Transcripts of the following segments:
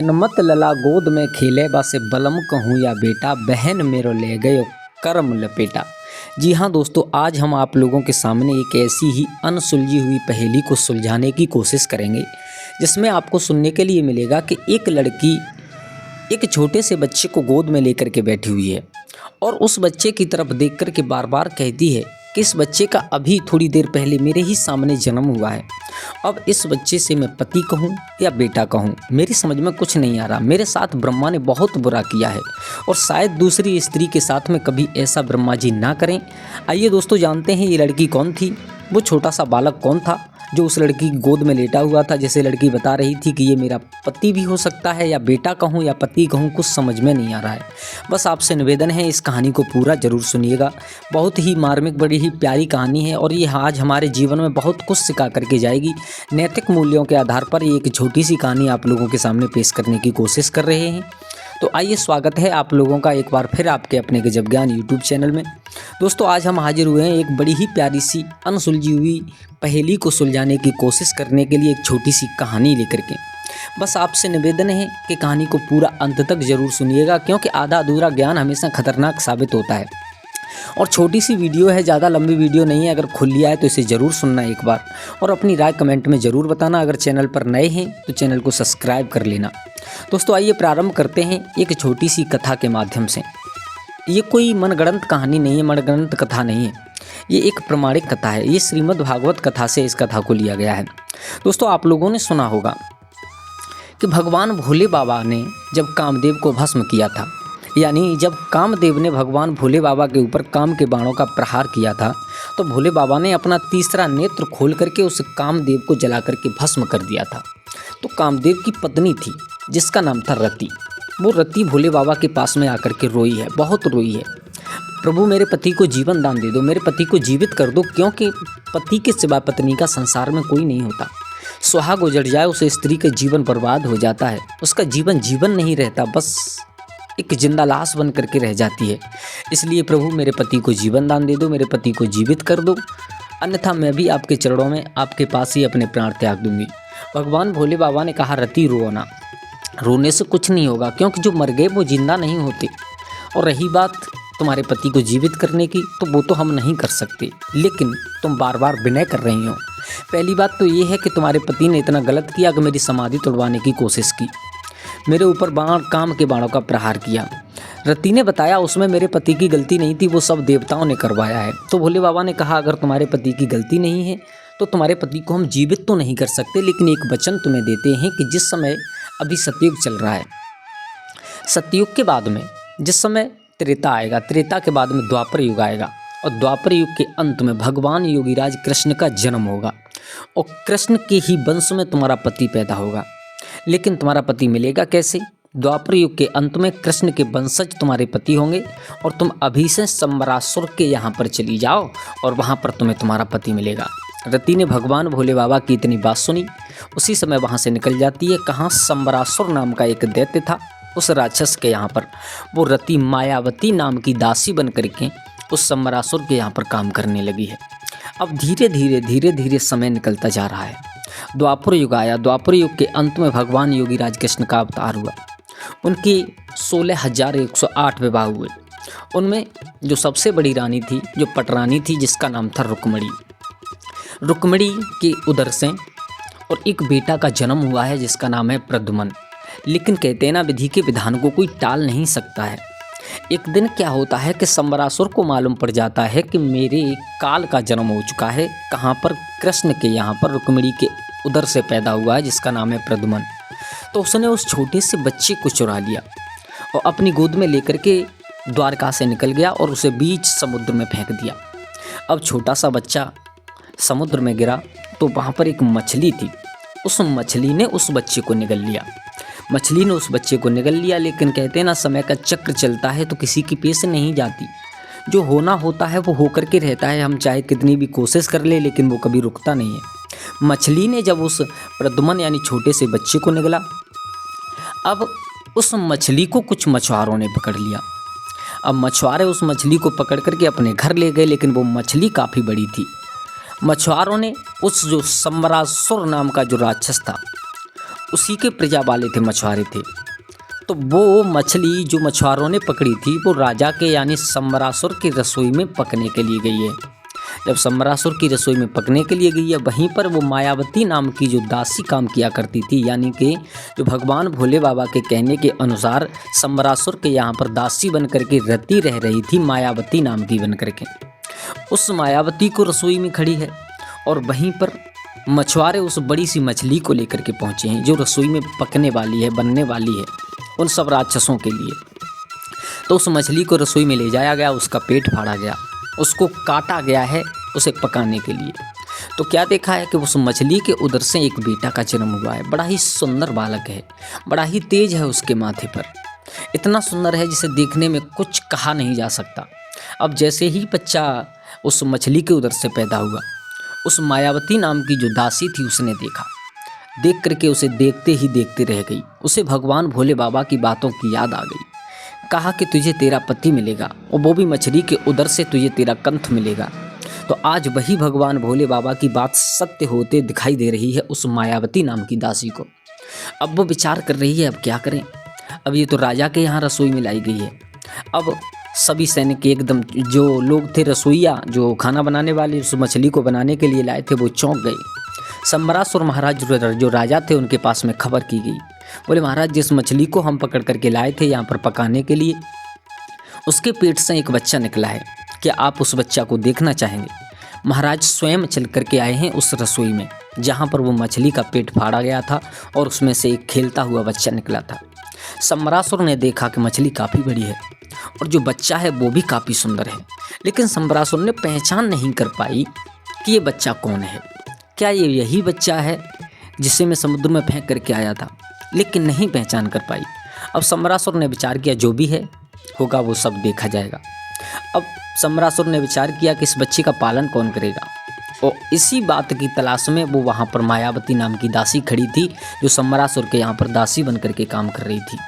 मत लला गोद में खेले बासे बलम कहूँ या बेटा बहन मेरो ले गयो कर्म लपेटा। जी हाँ दोस्तों, आज हम आप लोगों के सामने एक ऐसी ही अनसुलझी हुई पहेली को सुलझाने की कोशिश करेंगे, जिसमें आपको सुनने के लिए मिलेगा कि एक लड़की एक छोटे से बच्चे को गोद में लेकर के बैठी हुई है और उस बच्चे की तरफ देख कर के बार बार कहती है कि इस बच्चे का अभी थोड़ी देर पहले मेरे ही सामने जन्म हुआ है। अब इस बच्चे से मैं पति कहूँ या बेटा कहूँ, मेरी समझ में कुछ नहीं आ रहा। मेरे साथ ब्रह्मा ने बहुत बुरा किया है और शायद दूसरी स्त्री के साथ में कभी ऐसा ब्रह्मा जी ना करें। आइए दोस्तों, जानते हैं ये लड़की कौन थी, वो छोटा सा बालक कौन था जो उस लड़की की गोद में लेटा हुआ था। जैसे लड़की बता रही थी कि ये मेरा पति भी हो सकता है, या बेटा कहूँ या पति कहूँ, कुछ समझ में नहीं आ रहा है। बस आपसे निवेदन है, इस कहानी को पूरा ज़रूर सुनिएगा। बहुत ही मार्मिक, बड़ी ही प्यारी कहानी है और ये आज हमारे जीवन में बहुत कुछ सिखा करके जाएगी। नैतिक मूल्यों के आधार पर एक छोटी सी कहानी आप लोगों के सामने पेश करने की कोशिश कर रहे हैं। तो आइए, स्वागत है आप लोगों का एक बार फिर आपके अपने गजब ज्ञान यूट्यूब चैनल में। दोस्तों, आज हम हाजिर हुए हैं एक बड़ी ही प्यारी सी अनसुलझी हुई पहेली को सुलझाने की कोशिश करने के लिए, एक छोटी सी कहानी लेकर के। बस आपसे निवेदन है कि कहानी को पूरा अंत तक ज़रूर सुनिएगा, क्योंकि आधा अधूरा ज्ञान हमेशा खतरनाक साबित होता है। और छोटी सी वीडियो है, ज़्यादा लंबी वीडियो नहीं है। अगर खुल लिया है तो इसे ज़रूर सुनना एक बार और अपनी राय कमेंट में ज़रूर बताना। अगर चैनल पर नए हैं तो चैनल को सब्सक्राइब कर लेना। दोस्तों, आइए प्रारंभ करते हैं एक छोटी सी कथा के माध्यम से। ये कोई मनगढ़ंत कहानी नहीं है, मनगढ़ंत कथा नहीं है, ये एक प्रमाणिक कथा है। ये श्रीमद् भागवत कथा से इस कथा को लिया गया है। दोस्तों, आप लोगों ने सुना होगा कि भगवान भोले बाबा ने जब कामदेव को भस्म किया था, यानी जब कामदेव ने भगवान भोले बाबा के ऊपर काम के बाणों का प्रहार किया था, तो भोले बाबा ने अपना तीसरा नेत्र खोल करके उस कामदेव को जला करके भस्म कर दिया था। तो कामदेव की पत्नी थी जिसका नाम था रति। वो रति भोले बाबा के पास में आकर के रोई है, बहुत रोई है। प्रभु, मेरे पति को जीवन दान दे दो, मेरे पति को जीवित कर दो, क्योंकि पति के सिवा पत्नी का संसार में कोई नहीं होता। सुहाग उजड़ जाए, उस स्त्री का जीवन बर्बाद हो जाता है, उसका जीवन जीवन नहीं रहता, बस एक जिंदा लाश बन करके रह जाती है। इसलिए प्रभु, मेरे पति को जीवन दान दे दो, मेरे पति को जीवित कर दो, अन्यथा मैं भी आपके चरणों में, आपके पास ही अपने प्राण त्याग दूंगी। भगवान भोले बाबा ने कहा, रति रो ना, रोने से कुछ नहीं होगा, क्योंकि जो मर गए वो जिंदा नहीं होते। और रही बात तुम्हारे पति को जीवित करने की, तो वो तो हम नहीं कर सकते, लेकिन तुम बार बार विनय कर रही हो। पहली बात तो ये है कि तुम्हारे पति ने इतना गलत किया कि मेरी समाधि तोड़वाने की कोशिश की, मेरे ऊपर काम के बाणों का प्रहार किया। रति ने बताया उसमें मेरे पति की गलती नहीं थी, वो सब देवताओं ने करवाया है। तो भोले बाबा ने कहा, अगर तुम्हारे पति की गलती नहीं है तो तुम्हारे पति को हम जीवित तो नहीं कर सकते, लेकिन एक वचन तुम्हें देते हैं कि जिस समय अभी सतयुग चल रहा है, सतयुग के बाद में जिस समय त्रेता आएगा, त्रेता के बाद में द्वापर युग आएगा, और द्वापर युग के अंत में भगवान योगीराज कृष्ण का जन्म होगा और कृष्ण के ही वंश में तुम्हारा पति पैदा होगा। लेकिन तुम्हारा पति मिलेगा कैसे? द्वापर युग के अंत में कृष्ण के वंशज तुम्हारे पति होंगे और तुम अभी से संबरासुर के यहाँ पर चली जाओ और वहाँ पर तुम्हें तुम्हारा पति मिलेगा। रति ने भगवान भोले बाबा की इतनी बात सुनी, उसी समय वहाँ से निकल जाती है। कहाँ? संबरासुर नाम का एक दैत्य था, उस राक्षस के यहाँ पर वो रति मायावती नाम की दासी बन करके उस संबरासुर के यहाँ पर काम करने लगी है। अब धीरे धीरे समय निकलता जा रहा है। द्वापर युग आया। द्वापर युग के अंत में भगवान योगीराज कृष्ण का अवतार हुआ। उनके 16,108 विवाह हुए। उनमें जो सबसे बड़ी रानी थी, जो पटरानी थी, जिसका नाम था रुक्मणी। रुक्मणी के उदर से और एक बेटा का जन्म हुआ है जिसका नाम है प्रद्युम्न। लेकिन कहते हैं ना, विधि के विधान को कोई टाल नहीं सकता है। एक दिन क्या होता है कि संबरासुर को मालूम पड़ जाता है कि मेरे काल का जन्म हो चुका है। कहाँ पर? कृष्ण के यहाँ पर, रुक्मिणी के उदर से पैदा हुआ है जिसका नाम है प्रद्युम्न। तो उसने उस छोटे से बच्चे को चुरा लिया और अपनी गोद में लेकर के द्वारका से निकल गया और उसे बीच समुद्र में फेंक दिया। अब छोटा सा बच्चा समुद्र में गिरा तो वहाँ पर एक मछली थी, उस मछली ने उस बच्चे को निगल लिया। मछली ने उस बच्चे को निगल लिया, लेकिन कहते हैं ना, समय का चक्र चलता है तो किसी की पेश नहीं जाती। जो होना होता है वो होकर के रहता है, हम चाहे कितनी भी कोशिश कर ले, लेकिन वो कभी रुकता नहीं है। मछली ने जब उस प्रद्युम्न यानी छोटे से बच्चे को निगला, अब उस मछली को कुछ मछुआरों ने पकड़ लिया। अब मछुआरे उस मछली को पकड़ करके अपने घर ले गए, लेकिन वो मछली काफ़ी बड़ी थी। मछुआरों ने उस जो संबरासुर नाम का जो राक्षस था उसी के प्रजा वाले थे, मछुआरे थे। तो वो मछली जो मछुआरों ने पकड़ी थी वो राजा के यानी सम्बरासुर की रसोई में पकने के लिए गई है। जब सम्बरासुर की रसोई में पकने के लिए गई है, वहीं पर वो मायावती नाम की जो दासी काम किया करती थी, यानी कि जो भगवान भोले बाबा के कहने के अनुसार सम्बरासुर के यहाँ पर दासी बन करके रहती रह रही थी, मायावती नाम की बन करके। उस मायावती को रसोई में खड़ी है और वहीं पर मछुआरे उस बड़ी सी मछली को लेकर के पहुँचे हैं जो रसोई में पकने वाली है, बनने वाली है उन सब राक्षसों के लिए। तो उस मछली को रसोई में ले जाया गया, उसका पेट फाड़ा गया, उसको काटा गया है उसे पकाने के लिए। तो क्या देखा है कि उस मछली के उदर से एक बेटा का जन्म हुआ है। बड़ा ही सुंदर बालक है, बड़ा ही तेज है उसके माथे पर, इतना सुंदर है जिसे देखने में कुछ कहा नहीं जा सकता। अब जैसे ही बच्चा उस मछली के उदर से पैदा हुआ, उस मायावती नाम की जो दासी थी उसने देखा, देख करके उसे देखते ही देखते रह गई। उसे भगवान भोले बाबा की बातों की याद आ गई। कहा कि तुझे तेरा पति मिलेगा और वो भी मछली के उदर से तुझे तेरा कंठ मिलेगा। तो आज वही भगवान भोले बाबा की बात सत्य होते दिखाई दे रही है उस मायावती नाम की दासी को। अब वो विचार कर रही है अब क्या करें। अब ये तो राजा के यहाँ रसोई में लाई गई है। अब सभी सैनिक एकदम, जो लोग थे रसोइया जो खाना बनाने वाले उस मछली को बनाने के लिए लाए थे, वो चौंक गए। सम्बरासुर महाराज जो राजा थे उनके पास में खबर की गई। बोले महाराज, जिस मछली को हम पकड़ करके लाए थे यहाँ पर पकाने के लिए, उसके पेट से एक बच्चा निकला है, क्या आप उस बच्चा को देखना चाहेंगे? महाराज स्वयं चल करके आए हैं उस रसोई में जहाँ पर वो मछली का पेट फाड़ा गया था और उसमें से एक खेलता हुआ बच्चा निकला था। सम्बरासुर ने देखा कि मछली काफ़ी बड़ी है और जो बच्चा है वो भी काफ़ी सुंदर है, लेकिन सम्बरासुर ने पहचान नहीं कर पाई कि ये बच्चा कौन है। क्या ये यही बच्चा है जिसे मैं समुद्र में फेंक करके आया था? लेकिन नहीं पहचान कर पाई। अब सम्बरासुर ने विचार किया जो भी है होगा वो सब देखा जाएगा। अब सम्बरासुर ने विचार किया कि इस बच्चे का पालन कौन करेगा, और इसी बात की तलाश में वो वहाँ पर मायावती नाम की दासी खड़ी थी जो सम्बरासुर के यहाँ पर दासी बन करके काम कर रही थी।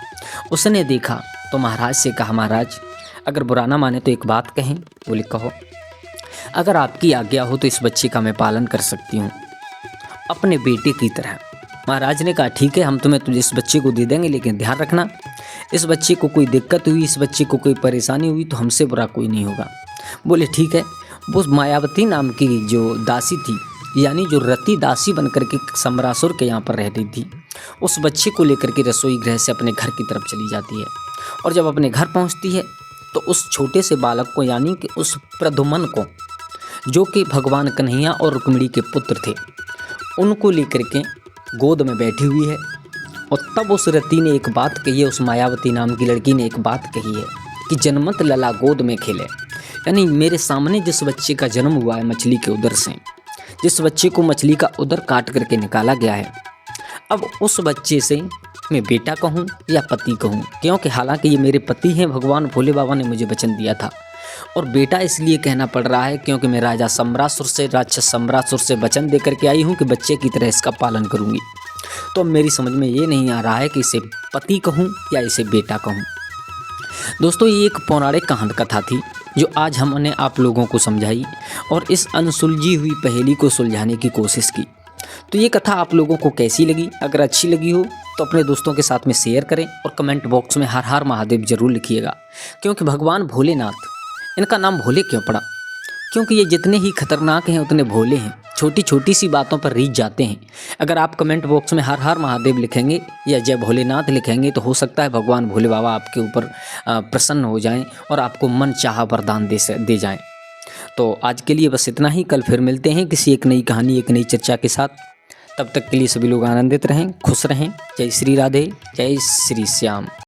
उसने देखा तो महाराज से कहा, महाराज अगर बुरा ना माने तो एक बात कहें। बोले कहो। अगर आपकी आज्ञा हो तो इस बच्चे का मैं पालन कर सकती हूँ अपने बेटे की तरह। महाराज ने कहा ठीक है, हम तुम्हें इस बच्चे को दे देंगे, लेकिन ध्यान रखना इस बच्चे को कोई दिक्कत हुई, इस बच्चे को कोई परेशानी हुई तो हमसे बुरा कोई नहीं होगा। बोले ठीक है। वो मायावती नाम की जो दासी थी, यानी जो रति दासी बनकर के सम्बरासुर के यहाँ पर रह रही थी, उस बच्चे को लेकर के रसोई गृह से अपने घर की तरफ चली जाती है। और जब अपने घर पहुँचती है तो उस छोटे से बालक को, यानी कि उस प्रद्युम्न को, जो कि भगवान कन्हैया और रुक्मिणी के पुत्र थे, उनको लेकर के गोद में बैठी हुई है। और तब उस रति ने एक बात कही है, उस मायावती नाम की लड़की ने एक बात कही है कि जन्मत लला गोद में खेले, यानी मेरे सामने जिस बच्चे का जन्म हुआ है मछली के उदर से, जिस बच्चे को मछली का उदर काट करके निकाला गया है, अब उस बच्चे से मैं बेटा कहूँ या पति कहूँ, क्योंकि हालांकि ये मेरे पति हैं, भगवान भोले बाबा ने मुझे वचन दिया था। और बेटा इसलिए कहना पड़ रहा है क्योंकि मैं राजा सम्बरासुर से, राक्षस सम्बरासुर से वचन दे करके आई हूँ कि बच्चे की तरह इसका पालन करूँगी। तो अब मेरी समझ में ये नहीं आ रहा है कि इसे पति कहूँ या इसे बेटा कहूँ। दोस्तों, ये एक पौराणिक कहानी कथा थी जो आज हमने आप लोगों को समझाई और इस अनसुलझी हुई पहेली को सुलझाने की कोशिश की। तो ये कथा आप लोगों को कैसी लगी? अगर अच्छी लगी हो तो अपने दोस्तों के साथ में शेयर करें और कमेंट बॉक्स में हर हर महादेव जरूर लिखिएगा, क्योंकि भगवान भोलेनाथ, इनका नाम भोले क्यों पड़ा? क्योंकि ये जितने ही खतरनाक हैं उतने भोले हैं, छोटी छोटी सी बातों पर रीझ जाते हैं। अगर आप कमेंट बॉक्स में हर हर महादेव लिखेंगे या जय भोलेनाथ लिखेंगे तो हो सकता है भगवान भोले बाबा आपके ऊपर प्रसन्न हो जाएं और आपको मन चाहा वरदान दे जाएं। तो आज के लिए बस इतना ही। कल फिर मिलते हैं किसी एक नई कहानी, एक नई चर्चा के साथ। तब तक के लिए सभी लोग आनंदित रहें, खुश रहें। जय श्री राधे, जय श्री श्याम।